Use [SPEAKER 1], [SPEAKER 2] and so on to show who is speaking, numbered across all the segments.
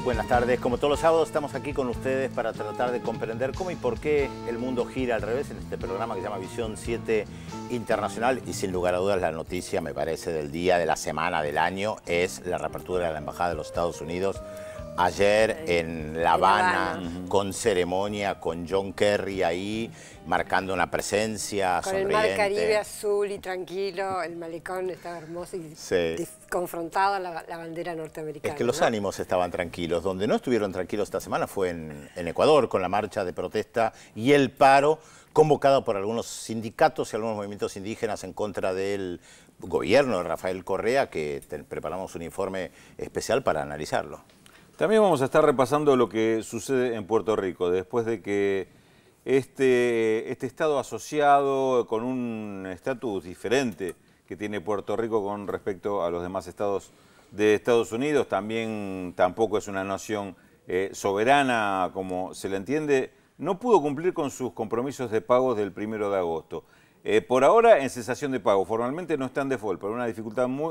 [SPEAKER 1] Buenas tardes. Como todos los sábados estamos aquí con ustedes para tratar de comprender cómo y por qué el mundo gira al revés en este programa que se llama Visión 7 Internacional. Y sin lugar a dudas la noticia, me parece, del día, de la semana, del año, es la reapertura de la Embajada de los Estados Unidos. Ayer en La Habana, con ceremonia, con John Kerry ahí, marcando una presencia
[SPEAKER 2] con
[SPEAKER 1] sonriente.
[SPEAKER 2] Con el mar Caribe azul y tranquilo, el malecón estaba hermoso y confrontado a la bandera norteamericana.
[SPEAKER 1] Es que los ánimos estaban tranquilos. Donde no estuvieron tranquilos esta semana fue en Ecuador, con la marcha de protesta y el paro convocado por algunos sindicatos y algunos movimientos indígenas en contra del gobierno de Rafael Correa, que preparamos un informe especial para analizarlo.
[SPEAKER 3] También vamos a estar repasando lo que sucede en Puerto Rico, después de que este estado asociado con un estatus diferente que tiene Puerto Rico con respecto a los demás estados de Estados Unidos, también tampoco es una nación soberana como se le entiende, no pudo cumplir con sus compromisos de pagos del 1 de agosto. Por ahora en cesación de pago, formalmente no está en default, pero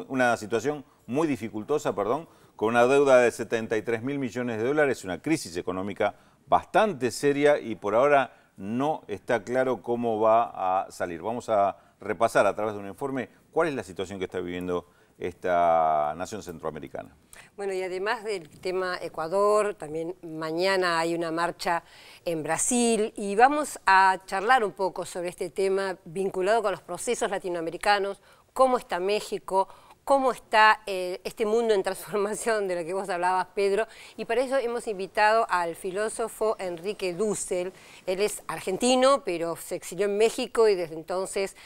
[SPEAKER 3] una situación muy dificultosa, con una deuda de 73.000 millones de dólares, una crisis económica bastante seria y por ahora no está claro cómo va a salir. Vamos a repasar a través de un informe cuál es la situación que está viviendo esta nación centroamericana.
[SPEAKER 2] Bueno, y además del tema Ecuador, también mañana hay una marcha en Brasil y vamos a charlar un poco sobre este tema vinculado con los procesos latinoamericanos, cómo está México, cómo está este mundo en transformación de lo que vos hablabas, Pedro, y para eso hemos invitado al filósofo Enrique Dussel. Él es argentino, pero se exilió en México y desde entonces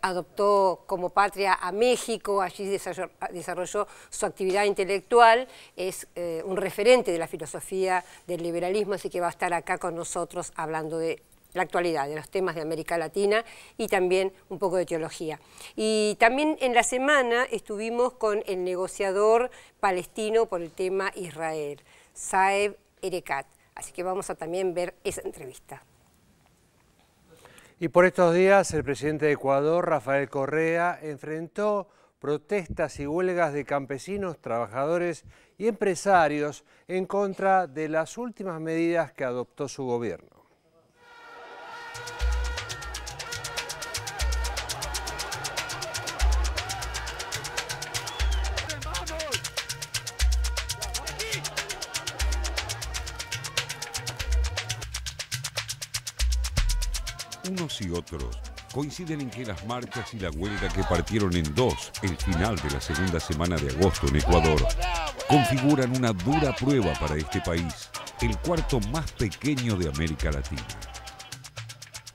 [SPEAKER 2] adoptó como patria a México, allí desarrolló su actividad intelectual, es un referente de la filosofía del liberalismo, así que va a estar acá con nosotros hablando de la actualidad, de los temas de América Latina y también un poco de teología. Y también en la semana estuvimos con el negociador palestino por el tema Israel, Saeb Erekat. Así que vamos a también ver esa entrevista.
[SPEAKER 4] Y por estos días el presidente de Ecuador, Rafael Correa, enfrentó protestas y huelgas de campesinos, trabajadores y empresarios en contra de las últimas medidas que adoptó su gobierno.
[SPEAKER 5] Unos y otros coinciden en que las marchas y la huelga que partieron en dos el final de la segunda semana de agosto en Ecuador configuran una dura prueba para este país, el cuarto más pequeño de América Latina.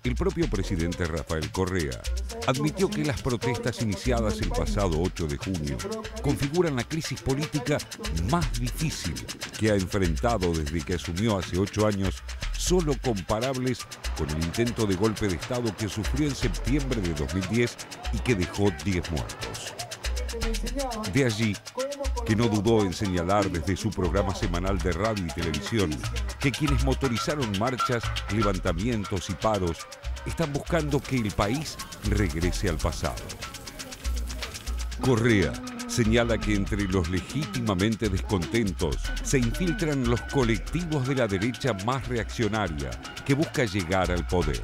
[SPEAKER 5] El propio presidente Rafael Correa admitió que las protestas iniciadas el pasado 8 de junio configuran la crisis política más difícil que ha enfrentado desde que asumió hace 8 años, solo comparables con el intento de golpe de Estado que sufrió en septiembre de 2010 y que dejó 10 muertos. De allí que no dudó en señalar desde su programa semanal de radio y televisión que quienes motorizaron marchas, levantamientos y paros están buscando que el país regrese al pasado. Correa señala que entre los legítimamente descontentos se infiltran los colectivos de la derecha más reaccionaria que busca llegar al poder.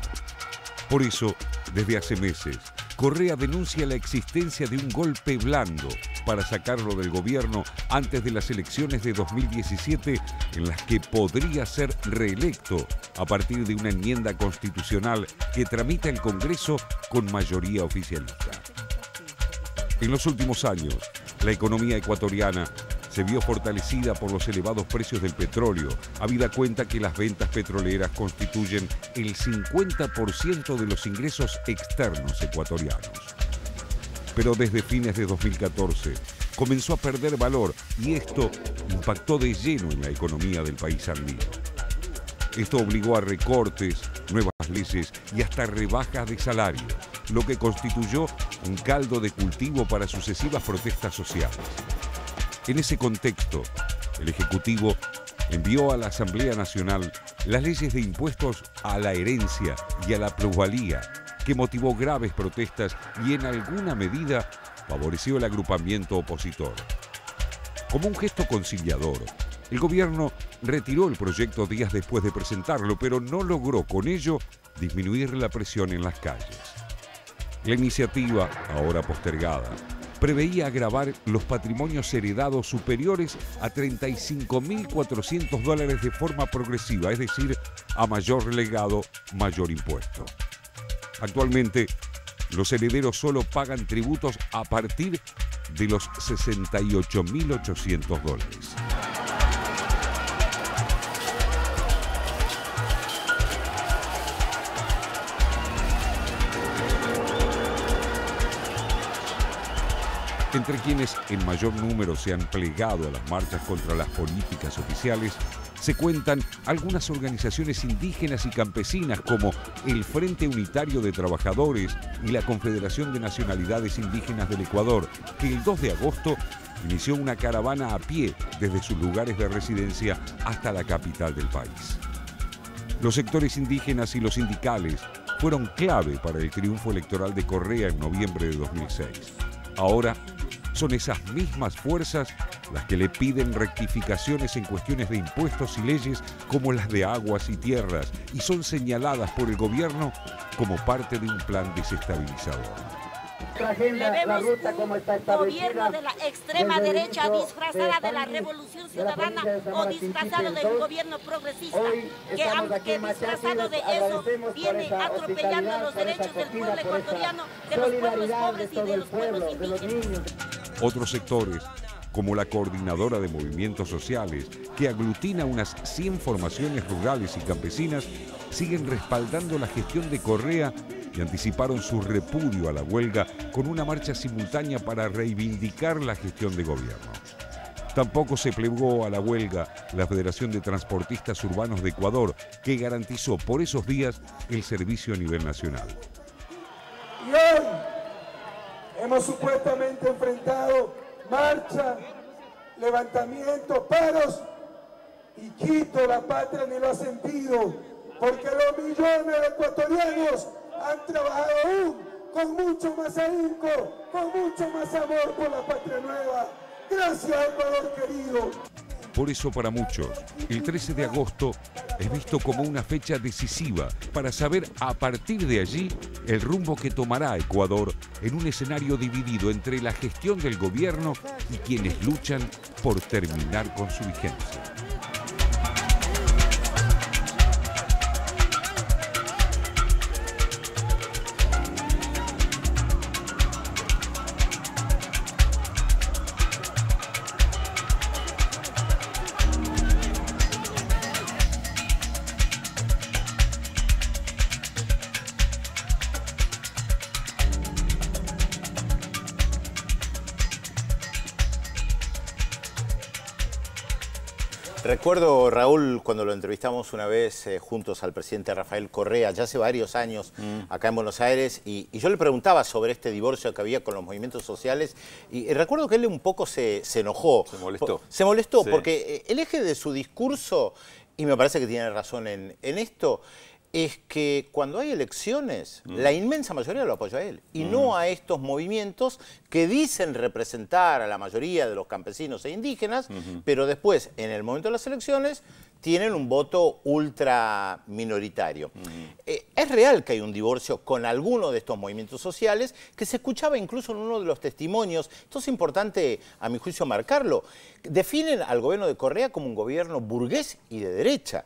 [SPEAKER 5] Por eso, desde hace meses, Correa denuncia la existencia de un golpe blando para sacarlo del gobierno antes de las elecciones de 2017, en las que podría ser reelecto a partir de una enmienda constitucional que tramita el Congreso con mayoría oficialista. En los últimos años, la economía ecuatoriana se vio fortalecida por los elevados precios del petróleo, habida cuenta que las ventas petroleras constituyen el 50% de los ingresos externos ecuatorianos. Pero desde fines de 2014 comenzó a perder valor y esto impactó de lleno en la economía del país andino. Esto obligó a recortes, nuevas leyes y hasta rebajas de salario, lo que constituyó un caldo de cultivo para sucesivas protestas sociales. En ese contexto, el Ejecutivo envió a la Asamblea Nacional las leyes de impuestos a la herencia y a la plusvalía, que motivó graves protestas y en alguna medida favoreció el agrupamiento opositor. Como un gesto conciliador, El gobierno retiró el proyecto días después de presentarlo, pero no logró con ello disminuir la presión en las calles. La iniciativa, ahora postergada, preveía agravar los patrimonios heredados superiores a $35.400 de forma progresiva, es decir, a mayor legado, mayor impuesto. Actualmente, los herederos solo pagan tributos a partir de los $68.800. Entre quienes en mayor número se han plegado a las marchas contra las políticas oficiales, se cuentan algunas organizaciones indígenas y campesinas como el Frente Unitario de Trabajadores y la Confederación de Nacionalidades Indígenas del Ecuador, que el 2 de agosto inició una caravana a pie desde sus lugares de residencia hasta la capital del país. Los sectores indígenas y los sindicales fueron clave para el triunfo electoral de Correa en noviembre de 2006. Ahora, son esas mismas fuerzas las que le piden rectificaciones en cuestiones de impuestos y leyes como las de aguas y tierras, y son señaladas por el gobierno como parte de un plan desestabilizador.
[SPEAKER 6] Le vemos un gobierno de la extrema derecha disfrazada de la revolución ciudadana o disfrazado de un gobierno progresista que disfrazado de eso viene atropellando los derechos del pueblo ecuatoriano, de los pueblos pobres y de los pueblos indígenas.
[SPEAKER 5] Otros sectores, como la Coordinadora de Movimientos Sociales, que aglutina unas 100 formaciones rurales y campesinas, siguen respaldando la gestión de Correa y anticiparon su repudio a la huelga con una marcha simultánea para reivindicar la gestión de gobierno. Tampoco se plegó a la huelga la Federación de Transportistas Urbanos de Ecuador, que garantizó por esos días el servicio a nivel nacional.
[SPEAKER 7] Y hoy hemos supuestamente enfrentado marcha, levantamientos, paros, y Quito, la patria, ni lo ha sentido, porque los millones de ecuatorianos han trabajado aún con mucho más ahínco, con mucho más amor por la patria nueva. Gracias, Ecuador querido.
[SPEAKER 5] Por eso, para muchos, el 13 de agosto es visto como una fecha decisiva para saber a partir de allí el rumbo que tomará Ecuador en un escenario dividido entre la gestión del gobierno y quienes luchan por terminar con su vigencia.
[SPEAKER 1] Recuerdo, Raúl, cuando lo entrevistamos una vez juntos al presidente Rafael Correa, ya hace varios años, acá en Buenos Aires, y yo le preguntaba sobre este divorcio que había con los movimientos sociales, y recuerdo que él un poco se enojó.
[SPEAKER 3] Se molestó.
[SPEAKER 1] Se molestó,
[SPEAKER 3] sí,
[SPEAKER 1] porque el eje de su discurso, y me parece que tiene razón en esto, es que cuando hay elecciones, la inmensa mayoría lo apoya a él, y no a estos movimientos que dicen representar a la mayoría de los campesinos e indígenas, pero después, en el momento de las elecciones, tienen un voto ultra minoritario. Es real que hay un divorcio con alguno de estos movimientos sociales, que se escuchaba incluso en uno de los testimonios. Esto es importante, a mi juicio, marcarlo. Definen al gobierno de Correa como un gobierno burgués y de derecha.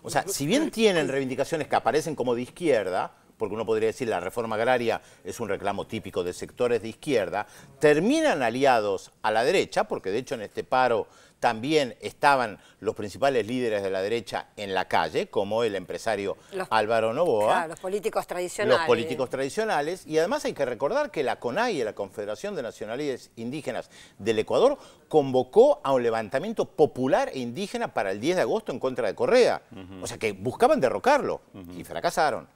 [SPEAKER 1] O sea, si bien tienen reivindicaciones que aparecen como de izquierda, porque uno podría decir la reforma agraria es un reclamo típico de sectores de izquierda, terminan aliados a la derecha, porque de hecho en este paro también estaban los principales líderes de la derecha en la calle, como el empresario Álvaro Noboa.
[SPEAKER 2] Claro, los políticos tradicionales.
[SPEAKER 1] Los políticos tradicionales. Y además hay que recordar que la CONAIE, la Confederación de Nacionalidades Indígenas del Ecuador, convocó a un levantamiento popular e indígena para el 10 de agosto en contra de Correa. O sea que buscaban derrocarlo y fracasaron.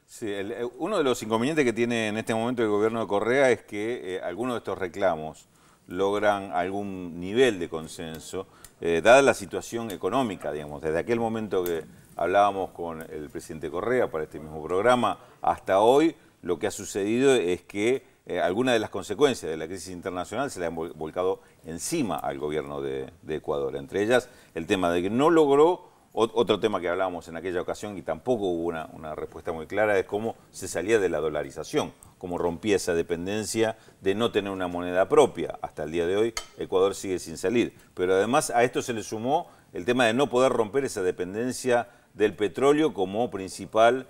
[SPEAKER 3] Sí, uno de los inconvenientes que tiene en este momento el gobierno de Correa es que algunos de estos reclamos logran algún nivel de consenso, dada la situación económica, digamos. Desde aquel momento que hablábamos con el presidente Correa para este mismo programa, hasta hoy lo que ha sucedido es que algunas de las consecuencias de la crisis internacional se le han volcado encima al gobierno de Ecuador. Entre ellas, el tema de que no logró, otro tema que hablábamos en aquella ocasión y tampoco hubo una respuesta muy clara, es cómo se salía de la dolarización, cómo rompía esa dependencia de no tener una moneda propia. Hasta el día de hoy, Ecuador sigue sin salir. Pero además a esto se le sumó el tema de no poder romper esa dependencia del petróleo como principal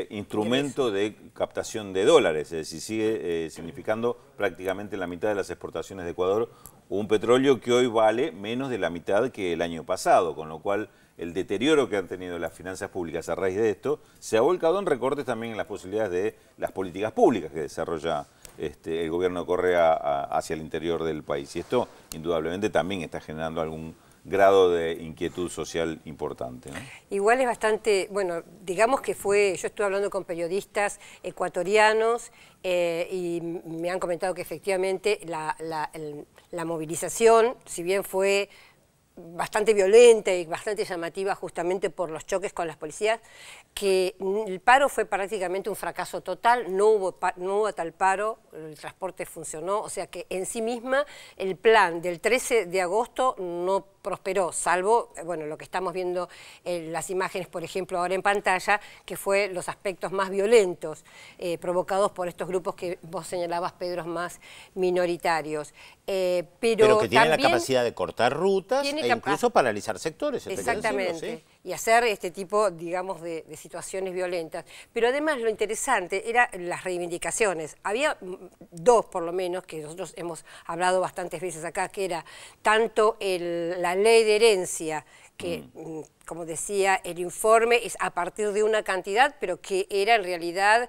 [SPEAKER 3] instrumento de captación de dólares, es decir, sigue significando prácticamente la mitad de las exportaciones de Ecuador, un petróleo que hoy vale menos de la mitad que el año pasado, con lo cual el deterioro que han tenido las finanzas públicas a raíz de esto se ha volcado en recortes también en las posibilidades de las políticas públicas que desarrolla el gobierno de Correa hacia el interior del país. Y esto indudablemente también está generando algún grado de inquietud social importante, ¿no?
[SPEAKER 2] Igual es bastante, bueno, digamos que fue, yo estuve hablando con periodistas ecuatorianos y me han comentado que efectivamente la movilización, si bien fue bastante violenta y bastante llamativa justamente por los choques con las policías, que el paro fue prácticamente un fracaso total, no hubo tal paro, el transporte funcionó, o sea que en sí misma el plan del 13 de agosto no prosperó, salvo, bueno, lo que estamos viendo en las imágenes, por ejemplo, ahora en pantalla, que fue los aspectos más violentos provocados por estos grupos que vos señalabas, Pedro, más minoritarios.
[SPEAKER 1] Pero que tienen la capacidad de cortar rutas e incluso paralizar sectores.
[SPEAKER 2] Exactamente, ¿sí? Y hacer este tipo, digamos, de situaciones violentas. Pero además lo interesante eran las reivindicaciones. Había dos, por lo menos, que nosotros hemos hablado bastantes veces acá, que era tanto la ley de herencia, que, como decía el informe, es a partir de una cantidad, pero que era en realidad,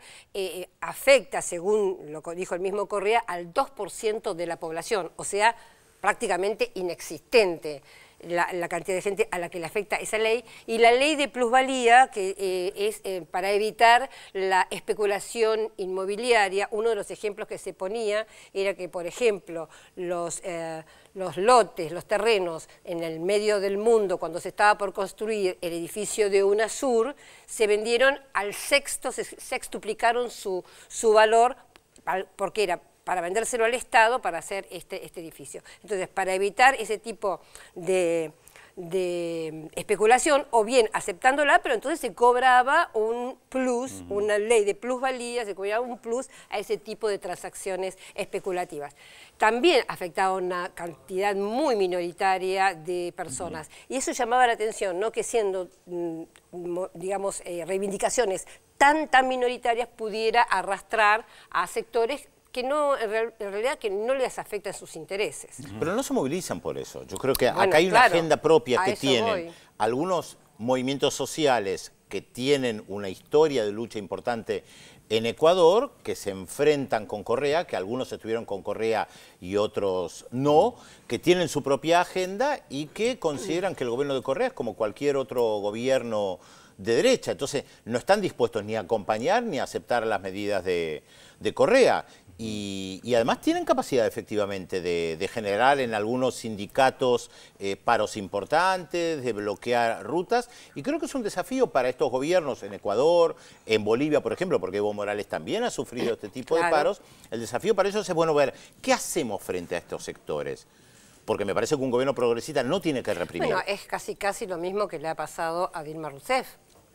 [SPEAKER 2] afecta, según lo dijo el mismo Correa, al 2% de la población, o sea, prácticamente inexistente la cantidad de gente a la que le afecta esa ley, y la ley de plusvalía, que es para evitar la especulación inmobiliaria. Uno de los ejemplos que se ponía era que, por ejemplo, los lotes, los terrenos en el medio del mundo, cuando se estaba por construir el edificio de UNASUR, se vendieron al sexto, se sextuplicaron su valor, porque era para vendérselo al Estado para hacer este edificio. Entonces, para evitar ese tipo de especulación, o bien aceptándola, pero entonces se cobraba un plus, una ley de plusvalía, se cobraba un plus a ese tipo de transacciones especulativas. También afectaba a una cantidad muy minoritaria de personas, y eso llamaba la atención, ¿no? Que siendo, digamos, reivindicaciones tan minoritarias pudiera arrastrar a sectores que no, en realidad que no les afectan sus intereses.
[SPEAKER 1] Pero no se movilizan por eso. Yo creo que acá hay una agenda propia que tienen
[SPEAKER 2] voy.
[SPEAKER 1] Algunos movimientos sociales que tienen una historia de lucha importante en Ecuador, que se enfrentan con Correa, que algunos estuvieron con Correa y otros no, que tienen su propia agenda y que consideran que el gobierno de Correa es como cualquier otro gobierno de derecha. Entonces no están dispuestos ni a acompañar ni a aceptar las medidas de Correa. Y además tienen capacidad efectivamente de generar en algunos sindicatos paros importantes, de bloquear rutas, y creo que es un desafío para estos gobiernos en Ecuador, en Bolivia, por ejemplo, porque Evo Morales también ha sufrido este tipo de paros. El desafío para ellos es, bueno, ver qué hacemos frente a estos sectores, porque me parece que un gobierno progresista no tiene que reprimir.
[SPEAKER 2] Bueno, es casi lo mismo que le ha pasado a Dilma Rousseff.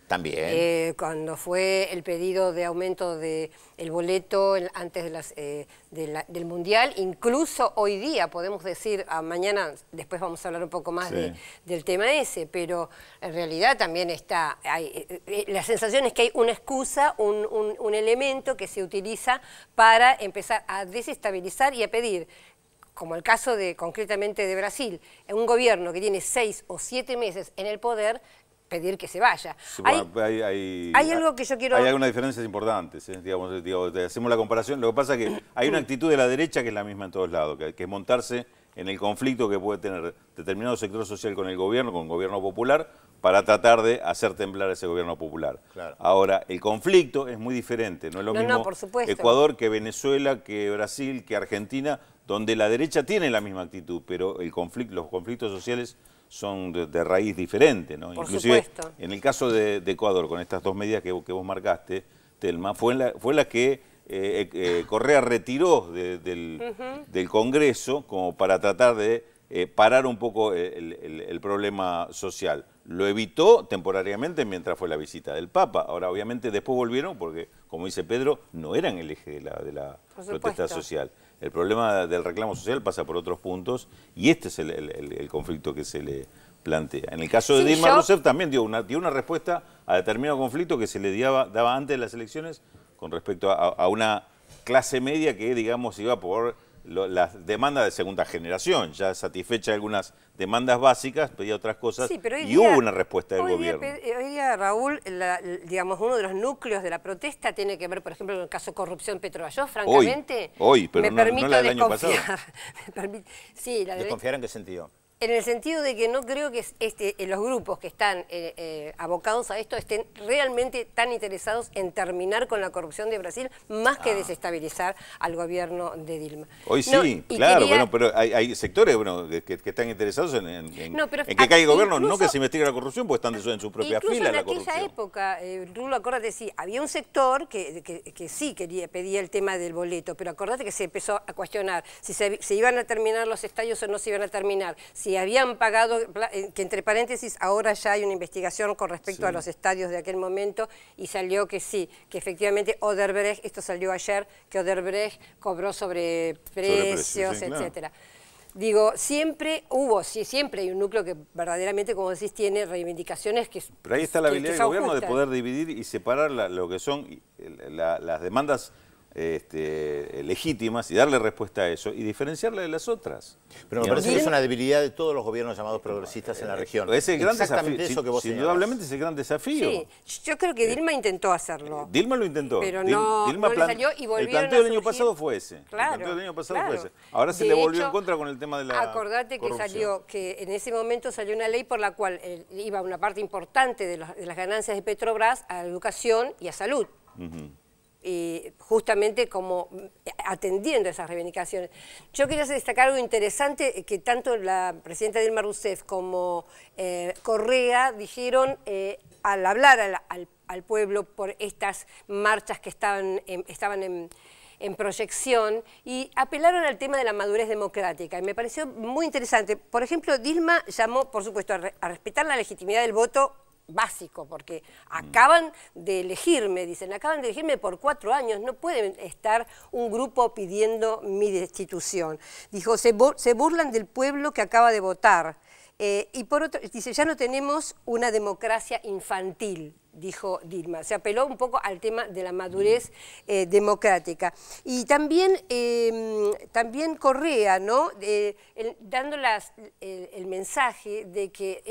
[SPEAKER 1] También.
[SPEAKER 2] Cuando fue el pedido de aumento del boleto antes del Mundial, incluso hoy día, podemos decir, mañana después vamos a hablar un poco más del tema ese, pero en realidad también está, la sensación es que hay una excusa, un elemento que se utiliza para empezar a desestabilizar y a pedir, como el caso concretamente de Brasil, un gobierno que tiene 6 o 7 meses en el poder, pedir que se vaya.
[SPEAKER 3] Sí, bueno, hay
[SPEAKER 2] algo que yo quiero...
[SPEAKER 3] Hay algunas diferencias importantes, digamos, hacemos la comparación. Lo que pasa es que hay una actitud de la derecha que es la misma en todos lados, que es montarse en el conflicto que puede tener determinado sector social con el gobierno popular, para tratar de hacer temblar a ese gobierno popular. Claro. Ahora, el conflicto es muy diferente, no es lo mismo
[SPEAKER 2] por supuesto.
[SPEAKER 3] Ecuador que Venezuela, que Brasil, que Argentina, donde la derecha tiene la misma actitud, pero los conflictos sociales son de raíz diferente, ¿no?
[SPEAKER 2] Por
[SPEAKER 3] Inclusive,
[SPEAKER 2] supuesto.
[SPEAKER 3] En el caso de Ecuador, con estas dos medidas que vos marcaste, Telma, fue la que Correa retiró del Congreso como para tratar de parar un poco el problema social. Lo evitó temporariamente mientras fue la visita del Papa. Ahora, obviamente, después volvieron porque, como dice Pedro, no eran el eje de la protesta social. El problema del reclamo social pasa por otros puntos y este es el conflicto que se le plantea. En el caso de Dilma Rousseff también dio una respuesta a determinado conflicto que se le daba antes de las elecciones con respecto a una clase media que, digamos, iba por las demandas de segunda generación, ya satisfecha algunas demandas básicas, pedía otras cosas, sí, y hubo una respuesta del gobierno.
[SPEAKER 2] Hoy día, Raúl, digamos, uno de los núcleos de la protesta tiene que ver, por ejemplo, con el caso corrupción Petrobras. Francamente,
[SPEAKER 3] hoy, pero
[SPEAKER 2] me permito
[SPEAKER 3] no la del año pasado.
[SPEAKER 2] Sí,
[SPEAKER 1] ¿Desconfiar en qué sentido?
[SPEAKER 2] En el sentido de que no creo que los grupos que están abocados a esto estén realmente tan interesados en terminar con la corrupción de Brasil, más que desestabilizar al gobierno de Dilma.
[SPEAKER 3] Hoy sí, claro, bueno, pero hay sectores que están interesados en que caiga el gobierno, no que se investigue la corrupción, porque están en su propia fila la corrupción.
[SPEAKER 2] Incluso en aquella época, Rulo, acordate, sí, había un sector que sí pedía el tema del boleto, pero acordate que se empezó a cuestionar si se iban a terminar los estadios o no se iban a terminar, si habían pagado, que entre paréntesis ahora ya hay una investigación con respecto a los estadios de aquel momento y salió que sí, que efectivamente Odebrecht, esto salió ayer, que Odebrecht cobró sobre precios, sí, etcétera. Claro. Digo, siempre hay un núcleo que verdaderamente, como decís, tiene reivindicaciones que
[SPEAKER 3] pero ahí está la habilidad del gobierno de poder dividir y separar lo que son las demandas legítimas y darle respuesta a eso y diferenciarla de las otras.
[SPEAKER 1] Pero me parece que es una debilidad de todos los gobiernos llamados progresistas en la región.
[SPEAKER 3] Es el gran
[SPEAKER 1] desafío, eso que vos
[SPEAKER 3] indudablemente es el gran desafío.
[SPEAKER 2] Sí, yo creo que Dilma intentó hacerlo.
[SPEAKER 3] Dilma lo intentó.
[SPEAKER 2] Pero no le salió y volvieron.
[SPEAKER 3] El planteo del año pasado fue ese.
[SPEAKER 2] Claro,
[SPEAKER 3] el planteo del año pasado fue ese. Ahora se le volvió en contra con el tema de la
[SPEAKER 2] acordate
[SPEAKER 3] corrupción.
[SPEAKER 2] que en ese momento salió una ley por la cual iba una parte importante de las ganancias de Petrobras a educación y a salud. Y justamente como atendiendo a esas reivindicaciones. Yo quería destacar algo interesante que tanto la presidenta Dilma Rousseff como Correa dijeron al hablar al pueblo por estas marchas que estaban en proyección y apelaron al tema de la madurez democrática y me pareció muy interesante. Por ejemplo, Dilma llamó, por supuesto, a respetar la legitimidad del voto básico, porque acaban de elegirme, dicen, acaban de elegirme por 4 años, no pueden estar un grupo pidiendo mi destitución. Dijo, se burlan del pueblo que acaba de votar. Y por otro, dice, ya no tenemos una democracia infantil, dijo Dilma. Se apeló un poco al tema de la madurez democrática. Y también Correa, ¿no? Dando el mensaje de que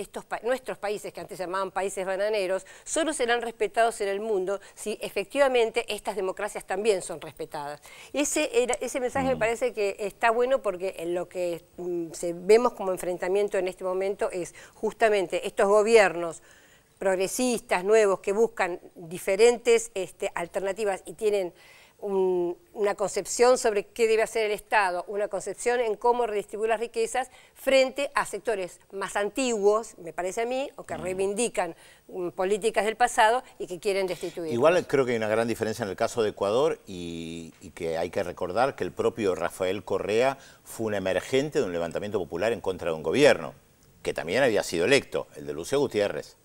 [SPEAKER 2] nuestros países, que antes se llamaban países bananeros, solo serán respetados en el mundo si efectivamente estas democracias también son respetadas. Ese mensaje me parece que está bueno porque en lo que vemos como enfrentamiento en este momento es justamente estos gobiernos progresistas, nuevos, que buscan diferentes alternativas y tienen una concepción sobre qué debe hacer el Estado, una concepción en cómo redistribuir las riquezas frente a sectores más antiguos, me parece a mí, o que reivindican políticas del pasado y que quieren destituir.
[SPEAKER 1] Igual creo que hay una gran diferencia en el caso de Ecuador y que hay que recordar que el propio Rafael Correa fue un emergente de un levantamiento popular en contra de un gobierno, que también había sido electo, el de Lucio Gutiérrez.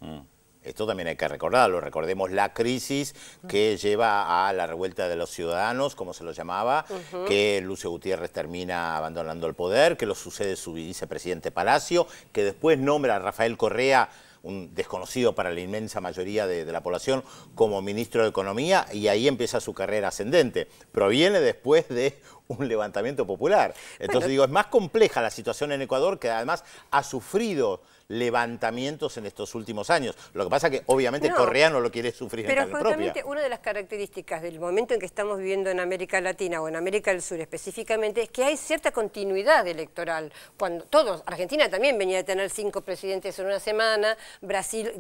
[SPEAKER 1] Esto también hay que recordarlo. Recordemos la crisis que lleva a la revuelta de los ciudadanos, como se lo llamaba, que Lucio Gutiérrez termina abandonando el poder, que lo sucede su vicepresidente Palacio, que después nombra a Rafael Correa, un desconocido para la inmensa mayoría de la población, como ministro de Economía, y ahí empieza su carrera ascendente. Proviene después de un levantamiento popular. Entonces digo, es más compleja la situación en Ecuador, que además ha sufrido levantamientos en estos últimos años. Lo que pasa es que obviamente Correa no lo quiere sufrir en carne propia. Pero justamente
[SPEAKER 2] una de las características del momento en que estamos viviendo en América Latina o en América del Sur específicamente es que hay cierta continuidad electoral. Argentina también venía de tener 5 presidentes en una semana, Brasil,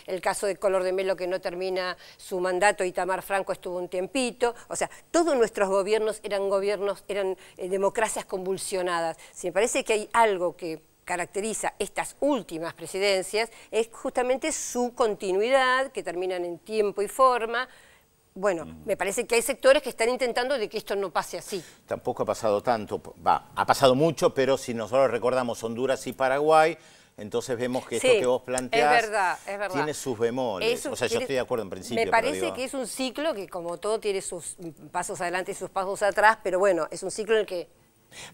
[SPEAKER 2] el caso de Collor de Mello que no termina su mandato, Itamar Franco estuvo un tiempito, o sea, todos nuestros gobiernos eran democracias convulsionadas. Me parece que hay algo que caracteriza estas últimas presidencias es justamente su continuidad, que terminan en tiempo y forma, bueno, me parece que hay sectores que están intentando de que esto no pase así.
[SPEAKER 1] Tampoco ha pasado tanto, ha pasado mucho, pero si nosotros recordamos Honduras y Paraguay, entonces vemos que esto que vos planteás
[SPEAKER 2] es verdad.
[SPEAKER 1] tiene sus bemoles. O sea, yo estoy de acuerdo en principio.
[SPEAKER 2] Me parece que es un ciclo que, como todo, tiene sus pasos adelante y sus pasos atrás, pero bueno, es un ciclo en el que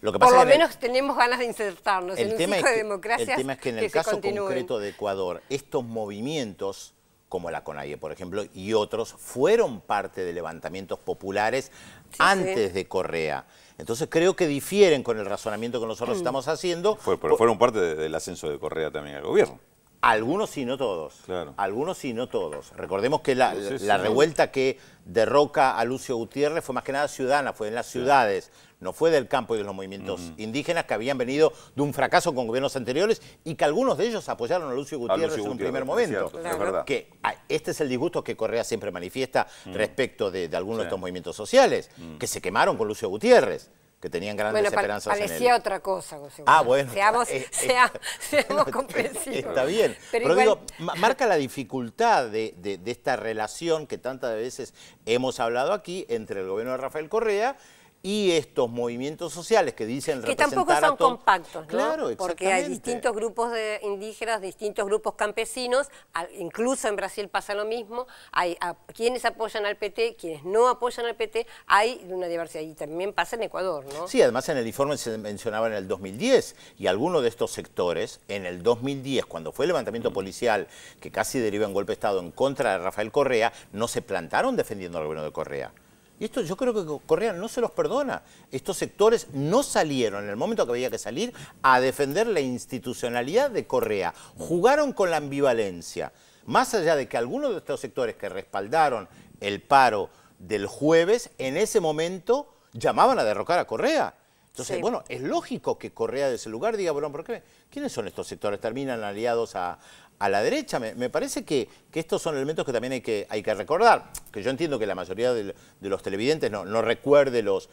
[SPEAKER 2] por lo menos tenemos ganas de insertarnos en un ciclo de democracia.
[SPEAKER 1] El tema es que en el caso concreto de Ecuador, estos movimientos, como la CONAIE, por ejemplo, y otros, fueron parte de levantamientos populares antes de Correa. Entonces creo que difieren con el razonamiento que nosotros estamos haciendo.
[SPEAKER 3] Pero fueron parte del ascenso de Correa también al gobierno.
[SPEAKER 1] Algunos y no todos.
[SPEAKER 3] Claro.
[SPEAKER 1] Algunos y no todos. Recordemos que la revuelta que derroca a Lucio Gutiérrez fue más que nada ciudadana, fue en las ciudades, no fue del campo y de los movimientos indígenas que habían venido de un fracaso con gobiernos anteriores y que algunos de ellos apoyaron a Lucio Gutiérrez en un primer momento.
[SPEAKER 3] Cierto, es verdad.
[SPEAKER 1] Que este es el disgusto que Correa siempre manifiesta respecto de algunos de estos movimientos sociales, que se quemaron con Lucio Gutiérrez, que tenían grandes esperanzas en él.
[SPEAKER 2] Parecía otra cosa, José.
[SPEAKER 1] Bueno.
[SPEAKER 2] Seamos comprensivos.
[SPEAKER 1] Está bien. Pero digo, marca la dificultad de esta relación que tantas veces hemos hablado aquí entre el gobierno de Rafael Correa y estos movimientos sociales que dicen representar
[SPEAKER 2] que tampoco son compactos, ¿no?
[SPEAKER 1] Claro,
[SPEAKER 2] porque hay distintos grupos de indígenas, distintos grupos campesinos, incluso en Brasil pasa lo mismo, hay quienes apoyan al PT, quienes no apoyan al PT, hay una diversidad, y también pasa en Ecuador, ¿no?
[SPEAKER 1] Sí, además en el informe se mencionaba en el 2010, y algunos de estos sectores, en el 2010, cuando fue el levantamiento policial que casi derivó en golpe de Estado en contra de Rafael Correa, no se plantaron defendiendo al gobierno de Correa. Y esto yo creo que Correa no se los perdona. Estos sectores no salieron en el momento que había que salir a defender la institucionalidad de Correa. Jugaron con la ambivalencia. Más allá de que algunos de estos sectores que respaldaron el paro del jueves, en ese momento llamaban a derrocar a Correa. Entonces, bueno, es lógico que Correa de ese lugar diga, bueno, ¿por qué? ¿Quiénes son estos sectores? Terminan aliados a la derecha. Me parece que estos son elementos que también hay que recordar. Que yo entiendo que la mayoría de los televidentes no recuerde los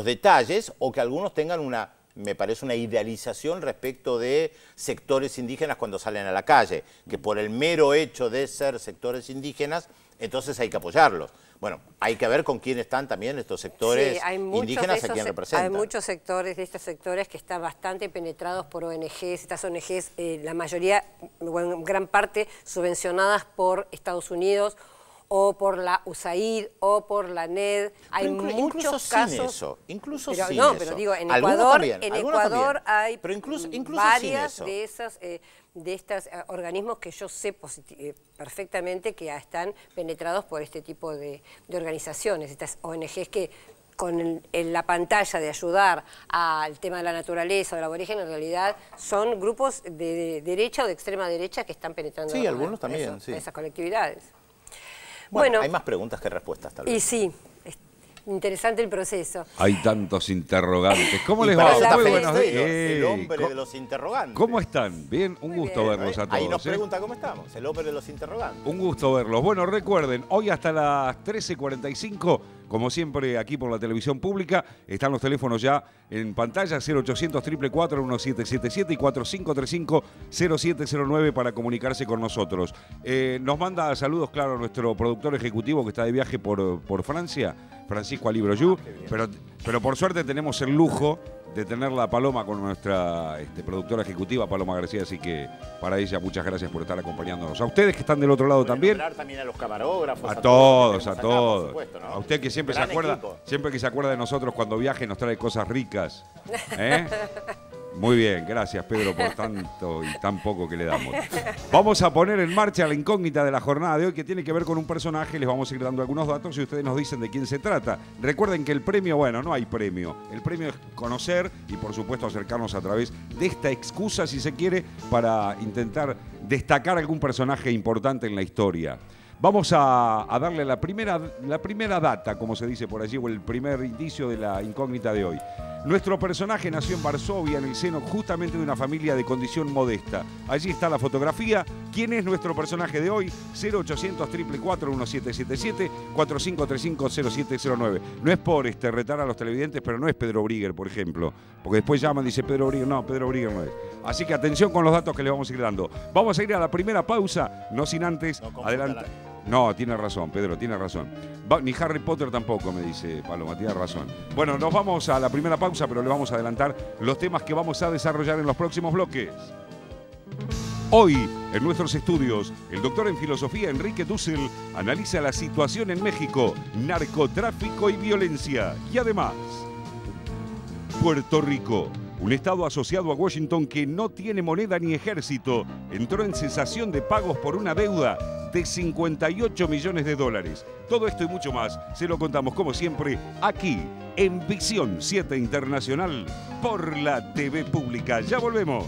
[SPEAKER 1] detalles o que algunos tengan me parece una idealización respecto de sectores indígenas cuando salen a la calle. Que por el mero hecho de ser sectores indígenas, entonces hay que apoyarlos. Bueno, hay que ver con quién están también estos sectores indígenas a quién representan.
[SPEAKER 2] Hay muchos sectores de estos sectores que están bastante penetrados por ONGs. Estas ONGs, la mayoría, en gran parte, subvencionadas por Estados Unidos o por la USAID o por la NED. Hay muchos casos.
[SPEAKER 1] Incluso
[SPEAKER 2] sin
[SPEAKER 1] eso.
[SPEAKER 2] Pero digo, en
[SPEAKER 1] Ecuador
[SPEAKER 2] hay
[SPEAKER 1] pero incluso
[SPEAKER 2] varias de esas de estos organismos que yo sé perfectamente que están penetrados por este tipo de organizaciones, estas ONGs que con la pantalla de ayudar al tema de la naturaleza o del aborigen, en realidad son grupos de derecha o de extrema derecha que están penetrando
[SPEAKER 1] algunos también,
[SPEAKER 2] esas colectividades.
[SPEAKER 1] Bueno, hay más preguntas que respuestas tal vez.
[SPEAKER 2] Y sí. Interesante el proceso.
[SPEAKER 5] Hay tantos interrogantes. ¿Cómo les va?
[SPEAKER 1] Muy buenos días. El hombre de los interrogantes.
[SPEAKER 5] ¿Cómo están? Bien, un gusto verlos a todos.
[SPEAKER 1] Ahí nos pregunta cómo estamos, el hombre de los interrogantes.
[SPEAKER 5] Un gusto verlos. Bueno, recuerden, hoy hasta las 13:45, como siempre aquí por la televisión pública, están los teléfonos ya en pantalla, 0800 444 1777 y 4535-0709 para comunicarse con nosotros. Nos manda saludos, claro, nuestro productor ejecutivo que está de viaje por Francia, Francisco Alibroyú, pero por suerte tenemos el lujo de tener la Paloma con nuestra productora ejecutiva, Paloma García, así que para ella muchas gracias por estar acompañándonos. A ustedes que están del otro lado también.
[SPEAKER 1] También a los camarógrafos.
[SPEAKER 5] A todos.
[SPEAKER 1] Supuesto, ¿no?
[SPEAKER 5] A usted que siempre se acuerda, siempre que se acuerda de nosotros cuando viaje nos trae cosas ricas. Muy bien, gracias Pedro por tanto y tan poco que le damos. Vamos a poner en marcha la incógnita de la jornada de hoy que tiene que ver con un personaje. Les vamos a ir dando algunos datos y ustedes nos dicen de quién se trata. Recuerden que el premio, bueno, no hay premio. El premio es conocer y por supuesto acercarnos a través de esta excusa, si se quiere, para intentar destacar algún personaje importante en la historia. Vamos a darle la primera data, como se dice por allí, o el primer indicio de la incógnita de hoy. Nuestro personaje nació en Varsovia, en el seno justamente de una familia de condición modesta. Allí está la fotografía. ¿Quién es nuestro personaje de hoy? 0800 444 1777 4535-0709. No es por retar a los televidentes, pero no es Pedro Brigger, por ejemplo. Porque después llaman y dicen Pedro Brigger. No, Pedro Brigger no es. Así que atención con los datos que le vamos a ir dando. Vamos a ir a la primera pausa, no sin antes No, tiene razón, Pedro, tiene razón. Ni Harry Potter tampoco, me dice Paloma, tiene razón. Bueno, nos vamos a la primera pausa, pero le vamos a adelantar los temas que vamos a desarrollar en los próximos bloques. Hoy, en nuestros estudios, el doctor en filosofía Enrique Dussel analiza la situación en México, narcotráfico y violencia. Y además, Puerto Rico, un estado asociado a Washington que no tiene moneda ni ejército, entró en cesación de pagos por una deuda de 58 millones de dólares. Todo esto y mucho más se lo contamos como siempre aquí en Visión 7 Internacional por la TV Pública. Ya volvemos.